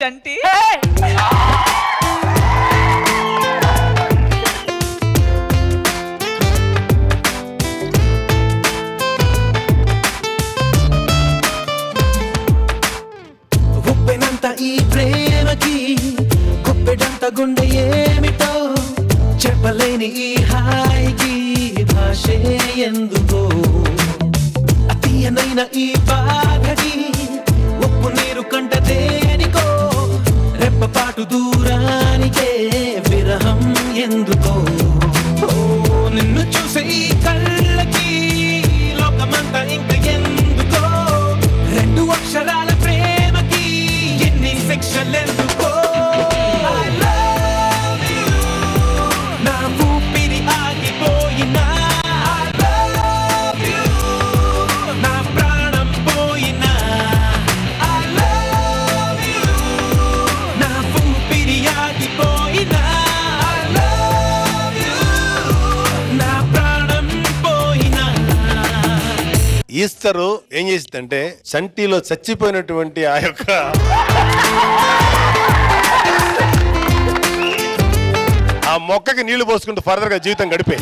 చంటి ఉప్పెనంత ఈ ప్రేమకి గుప్పెడంత గుండె ఏమిటో చెప్పలేని ఈ హాయికి భాషే ఎందుకో అతీయనైన ఈ బాధకి ఉప్పు నీరు కంట దేనికో రెప్పపాటు దూరానికే విరహం ఎందుకో నిన్ను చూసే ఈ కళ్ళకి లోకమంతా ఇంక ఎందుకో రెండు అక్షరాల ప్రేమకి ఎన్ని శిక్షలెందుకో నా ఊపిరి ఆగిపోయినా నా ప్రాణం పోయినా నా ఊపిరి ఆగిపోయినా నా ప్రాణం పోయినా. ఈస్టరు ఏం చేసిందంటే చంటిలో చచ్చిపోయినటువంటి ఆ యొక్క ఆ మొక్కకి నీళ్లు పోసుకుంటూ ఫర్దర్ గా జీవితం గడిపే